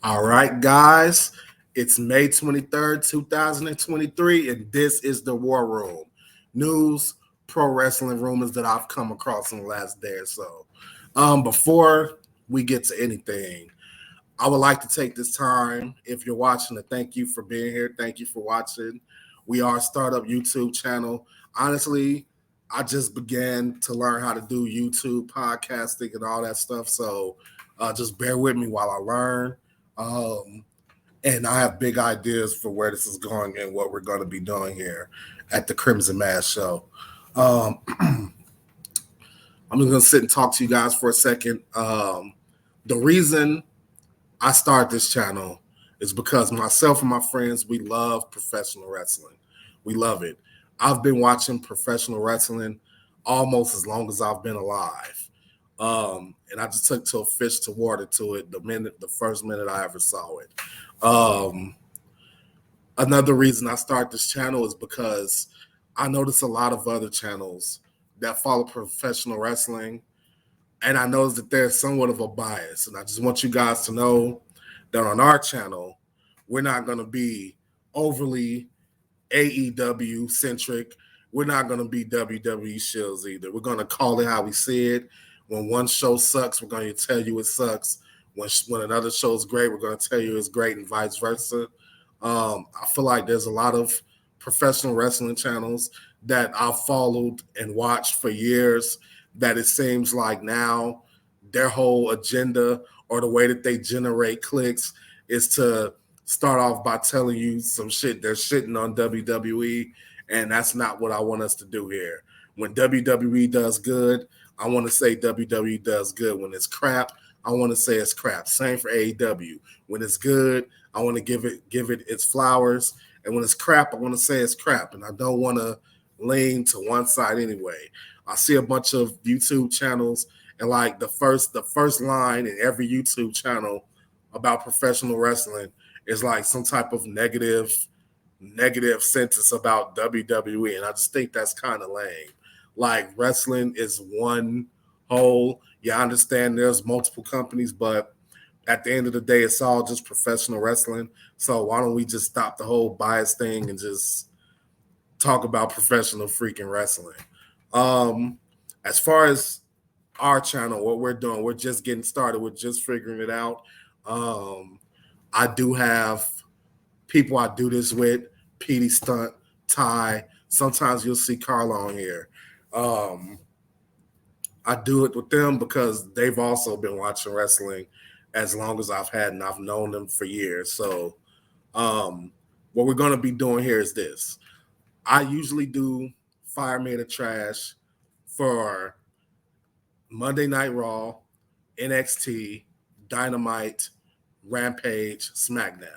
All right, guys, it's May 23rd, 2023, and this is the War Room. News, pro wrestling rumors that I've come across in the last day or so. Before we get to anything, I would like to take this time, if you're watching, to thank you for being here. Thank you for watching. We are a startup YouTube channel. Honestly, I just began to learn how to do YouTube podcasting and all that stuff. So just bear with me while I learn. Um, and I have big ideas for where this is going and what we're going to be doing here at the Crimson Mass Show. Um, I'm just going to sit and talk to you guys for a second. The reason I started this channel is because myself and my friends, we love professional wrestling. We love it. I've been watching professional wrestling almost as long as I've been alive. And I just took to a fish to water to it the first minute I ever saw it. Another reason I start this channel is because I notice a lot of other channels that follow professional wrestling, and I notice that there's somewhat of a bias. And I just want you guys to know that on our channel, we're not going to be overly AEW centric. We're not going to be WWE shills either. We're going to call it how we see it. When one show sucks, we're going to tell you it sucks. When another show is great, we're going to tell you it's great, and vice versa. I feel like there's a lot of professional wrestling channels that I've followed and watched for years that it seems like now their whole agenda or the way that they generate clicks is to start off by telling you some shit they're shitting on WWE, and that's not what I want us to do here. When WWE does good, I want to say WWE does good. When it's crap, I want to say it's crap. Same for AEW. When it's good, I want to give it its flowers, and when it's crap, I want to say it's crap, and I don't want to lean to one side anyway. I see a bunch of YouTube channels, and like the first line in every YouTube channel about professional wrestling is like some type of negative sentence about WWE, and I just think that's kind of lame. Like, wrestling is one whole. Yeah, I understand there's multiple companies, but at the end of the day, it's all just professional wrestling. So why don't we just stop the whole bias thing and just talk about professional freaking wrestling? As far as our channel, what we're doing, we're just getting started. We're just figuring it out. I do have people I do this with, Petey Stunt, Ty. Sometimes you'll see Carla on here. I do it with them because they've also been watching wrestling as long as I've had, and I've known them for years. So what we're going to be doing here is this. I usually do Fire Made of Trash for Monday Night Raw, NXT, Dynamite, Rampage, SmackDown.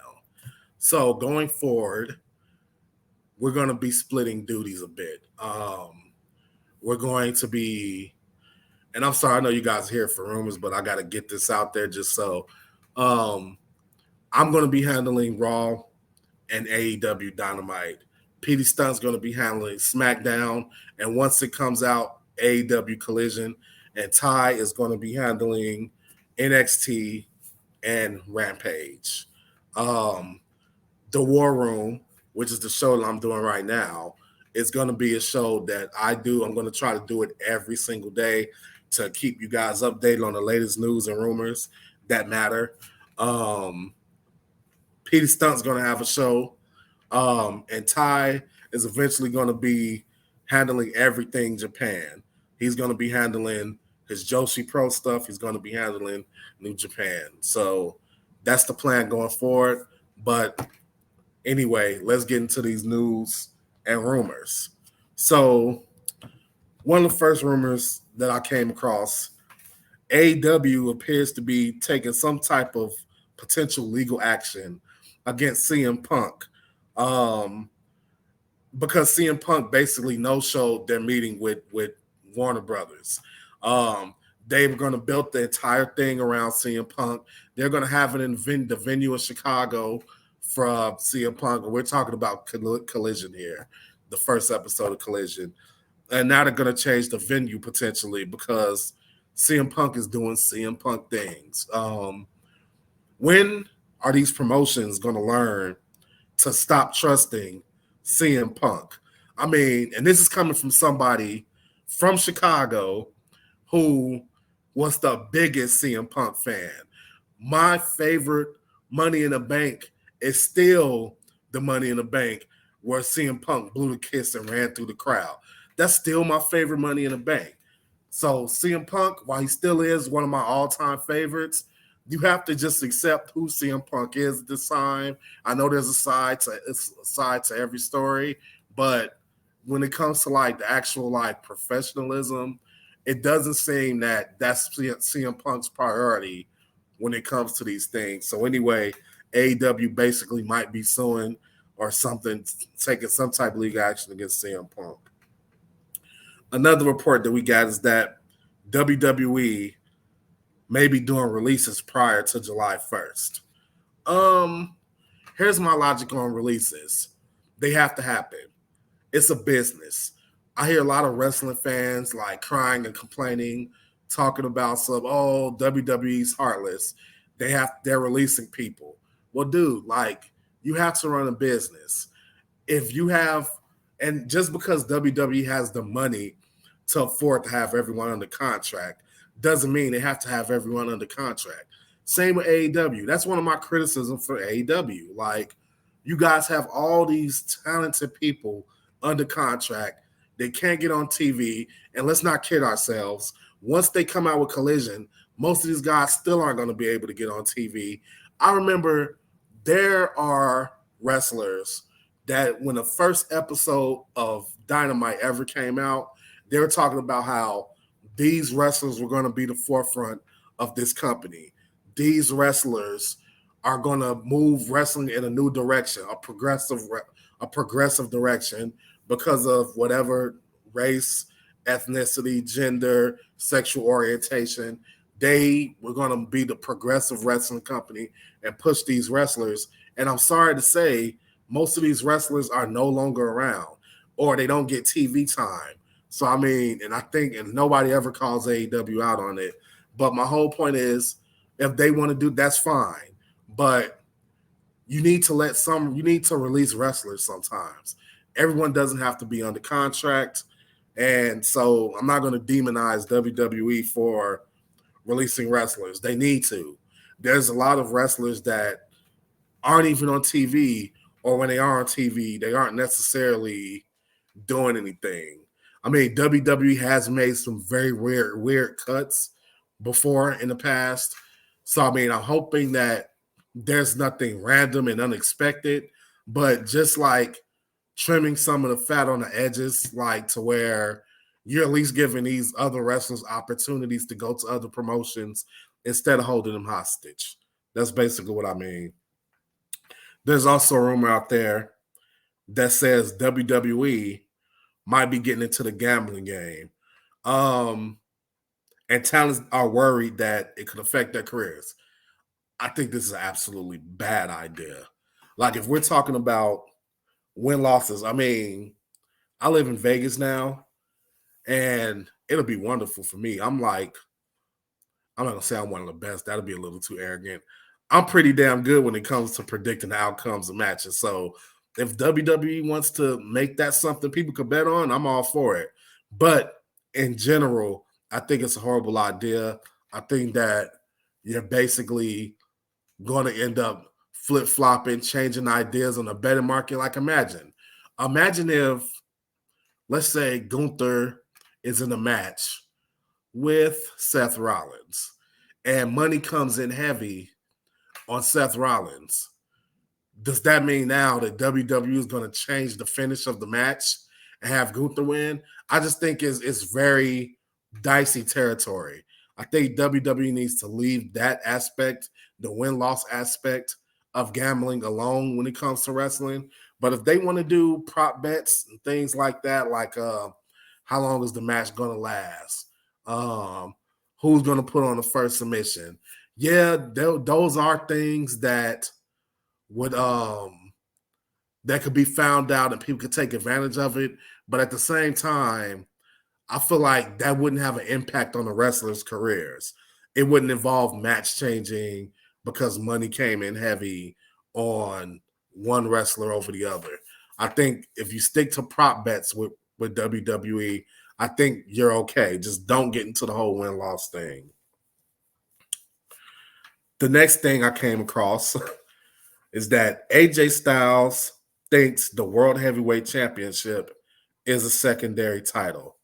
So going forward, we're going to be splitting duties a bit. We're going to be, and I'm sorry, I know you guys are here for rumors, but I got to get this out there just so. I'm going to be handling Raw and AEW Dynamite. Petey Stunt's going to be handling SmackDown, and once it comes out, AEW Collision, and Ty is going to be handling NXT and Rampage. The War Room, which is the show that I'm doing right now, is going to be a show that I do. I'm going to try to do it every single day to keep you guys updated on the latest news and rumors that matter. Petey Stunt's going to have a show, and Ty is eventually going to be handling everything Japan. He's going to be handling his Joshi Pro stuff. He's going to be handling New Japan. So that's the plan going forward. But anyway, let's get into these news and rumors. So one of the first rumors that I came across, AEW appears to be taking some type of potential legal action against CM Punk, because CM Punk basically no-showed their meeting with Warner Brothers. They were going to build the entire thing around CM Punk. They're going to have it in the venue in Chicago for CM Punk. We're talking about Collision here, the first episode of Collision. And now they're going to change the venue potentially because CM Punk is doing CM Punk things. When are these promotions going to learn to stop trusting CM Punk? I mean, and this is coming from somebody from Chicago who was the biggest CM Punk fan. My favorite Money in the Bank is still the Money in the Bank where CM Punk blew the kiss and ran through the crowd. That's still my favorite Money in the Bank. So CM Punk, while he still is one of my all-time favorites, you have to just accept who CM Punk is at this time. I know there's a side to every story, but when it comes to like the actual like professionalism, it doesn't seem that that's CM Punk's priority when it comes to these things. So anyway, AEW basically might be suing or something, taking some type of legal action against CM Punk. Another report that we got is that WWE may be doing releases prior to July 1st. Here's my logic on releases. They have to happen. It's a business. I hear a lot of wrestling fans like crying and complaining, talking about WWE's heartless. They're releasing people. Well, dude, like you have to run a business. If you have, and just because WWE has the money to afford to have everyone under contract doesn't mean they have to have everyone under contract. Same with AEW. That's one of my criticisms for AEW. Like, you guys have all these talented people under contract. They can't get on TV. And let's not kid ourselves. Once they come out with Collision, most of these guys still aren't going to be able to get on TV. I remember there are wrestlers that when the first episode of Dynamite ever came out, they were talking about how these wrestlers were going to be the forefront of this company. These wrestlers are going to move wrestling in a new direction, a progressive direction because of whatever race, ethnicity, gender, sexual orientation. They were going to be the progressive wrestling company and push these wrestlers. And I'm sorry to say, most of these wrestlers are no longer around or they don't get TV time. So, I mean, and I think, and nobody ever calls AEW out on it. But my whole point is, if they want to do, that's fine. But you need to release wrestlers sometimes. Everyone doesn't have to be under contract. And so I'm not going to demonize WWE for releasing wrestlers. They need to. There's a lot of wrestlers that aren't even on TV, or when they are on TV, they aren't necessarily doing anything. I mean, WWE has made some very weird cuts before in the past. So, I mean, I'm hoping that there's nothing random and unexpected, but just like trimming some of the fat on the edges, like to where you're at least giving these other wrestlers opportunities to go to other promotions instead of holding them hostage. That's basically what I mean. There's also a rumor out there that says WWE might be getting into the gambling game. And talents are worried that it could affect their careers. I think this is an absolutely bad idea. Like, if we're talking about win-losses, I mean, I live in Vegas now, and it'll be wonderful for me. I'm not going to say I'm one of the best. That'll be a little too arrogant. I'm pretty damn good when it comes to predicting the outcomes of matches. So if WWE wants to make that something people could bet on, I'm all for it. But in general, I think it's a horrible idea. I think that you're basically going to end up flip-flopping, changing ideas on the betting market. Like, imagine if, let's say, Gunther is in a match with Seth Rollins and money comes in heavy on Seth Rollins. Does that mean now that WWE is going to change the finish of the match and have Gunther win? I just think it's very dicey territory. I think WWE needs to leave that aspect, the win-loss aspect of gambling alone when it comes to wrestling. But if they want to do prop bets and things like that, like how long is the match going to last? Who's going to put on the first submission? Yeah, those are things that would that could be found out and people could take advantage of it. But at the same time, I feel like that wouldn't have an impact on the wrestlers' careers. It wouldn't involve match changing because money came in heavy on one wrestler over the other. I think if you stick to prop bets with WWE, I think you're okay. Just don't get into the whole win-loss thing. The next thing I came across is that AJ Styles thinks the World Heavyweight Championship is a secondary title.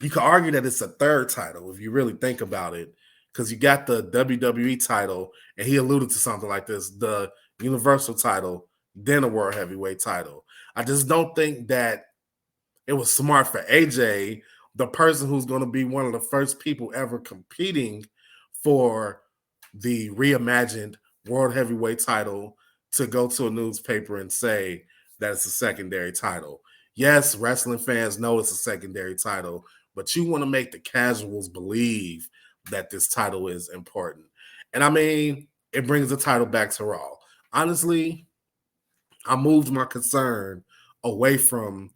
You could argue that it's a third title if you really think about it, because you got the WWE title, and he alluded to something like this, the Universal title, then a World Heavyweight title. I just don't think that it was smart for AJ, the person who's going to be one of the first people ever competing for the reimagined World Heavyweight title, to go to a newspaper and say that it's a secondary title. Yes, wrestling fans know it's a secondary title, but you want to make the casuals believe that this title is important. And I mean, it brings the title back to Raw. Honestly, I moved my concern away from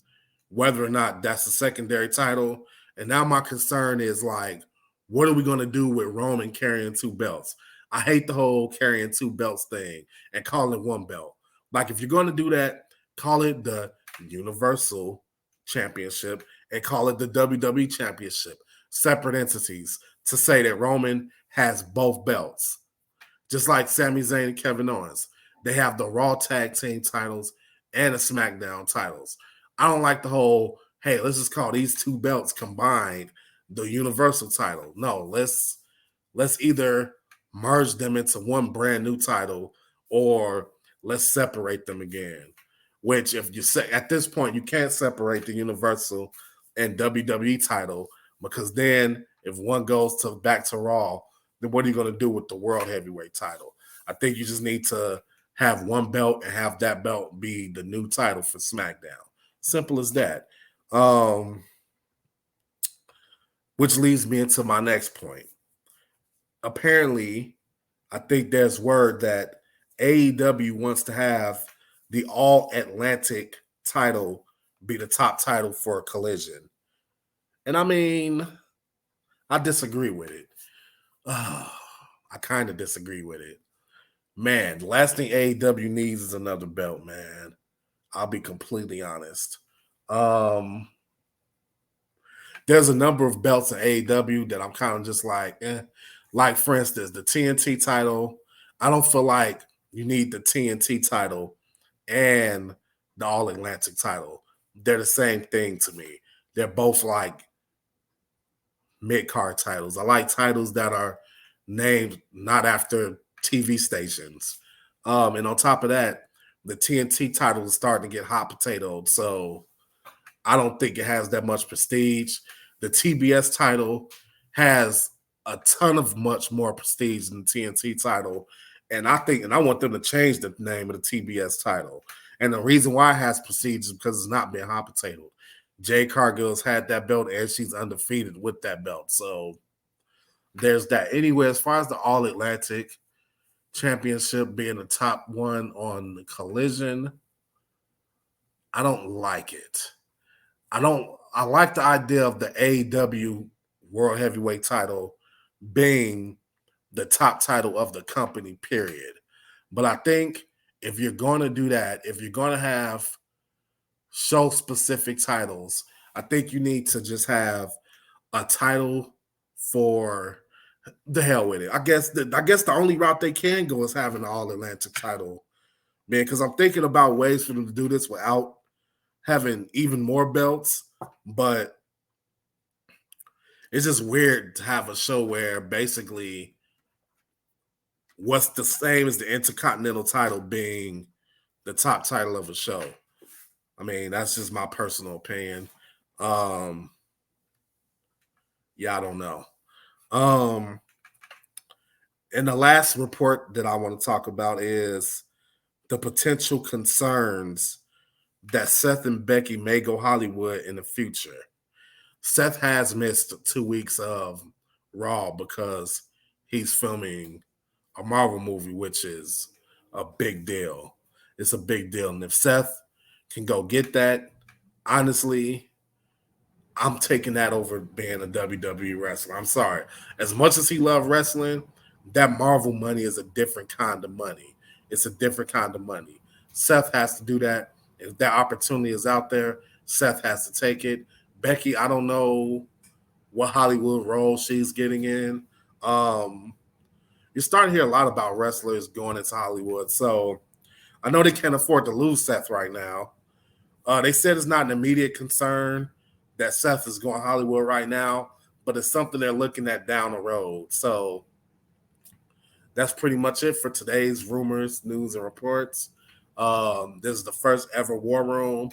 whether or not that's a secondary title. And now my concern is like, what are we going to do with Roman carrying two belts? I hate the whole carrying two belts thing and calling it one belt. Like, if you're going to do that, call it the Universal Championship and call it the WWE Championship. Separate entities, to say that Roman has both belts. Just like Sami Zayn and Kevin Owens. They have the Raw Tag Team titles and the SmackDown titles. I don't like the whole, hey, let's just call these two belts combined the Universal title. No, let's either merge them into one brand new title, or let's separate them again. Which, if you say at this point, you can't separate the Universal and WWE title, because then if one goes to back to Raw, then what are you going to do with the World Heavyweight title? I think you just need to have one belt and have that belt be the new title for SmackDown. Simple as that. Which leads me into my next point. Apparently, I think there's word that AEW wants to have the All Atlantic title be the top title for Collision. And I mean, I disagree with it. I kind of disagree with it. Man, the last thing AEW needs is another belt, man. I'll be completely honest. There's a number of belts in AEW that I'm kind of just like, eh. Like, for instance, the TNT title. I don't feel like you need the TNT title and the All Atlantic title. They're the same thing to me. They're both like mid-card titles. I like titles that are named not after TV stations. And on top of that, the TNT title is starting to get hot potatoed. So I don't think it has that much prestige. The TBS title has a ton of much more prestige than the TNT title. And I want them to change the name of the TBS title. And the reason why it has prestige is because it's not being hot potatoed. Jade Cargill's had that belt and she's undefeated with that belt. So there's that. Anyway, as far as the All Atlantic Championship being the top one on the Collision, I don't like it. I like the idea of the AEW World Heavyweight title being the top title of the company, period. But I think if you're going to do that, if you're going to have show specific titles, I think you need to just have a title for the hell with it. I guess the only route they can go is having an All Atlantic title, man, because I'm thinking about ways for them to do this without having even more belts, but it's just weird to have a show where basically what's the same as the Intercontinental title being the top title of a show. I mean, that's just my personal opinion. Yeah, I don't know. And the last report that I want to talk about is the potential concerns that Seth and Becky may go Hollywood in the future. Seth has missed 2 weeks of Raw because he's filming a Marvel movie, which is a big deal. It's a big deal. And if Seth can go get that, honestly, I'm taking that over being a WWE wrestler. I'm sorry. As much as he loved wrestling, that Marvel money is a different kind of money. It's a different kind of money. Seth has to do that. If that opportunity is out there, Seth has to take it. Becky, I don't know what Hollywood role she's getting in. Um, you're starting to hear a lot about wrestlers going into Hollywood. So I know they can't afford to lose Seth right now. They said it's not an immediate concern that Seth is going Hollywood right now, but it's something they're looking at down the road. So that's pretty much it for today's rumors, news, and reports. This is the first ever War Room,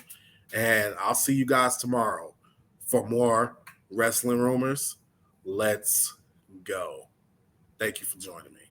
and I'll see you guys tomorrow for more wrestling rumors. Let's go. Thank you for joining me.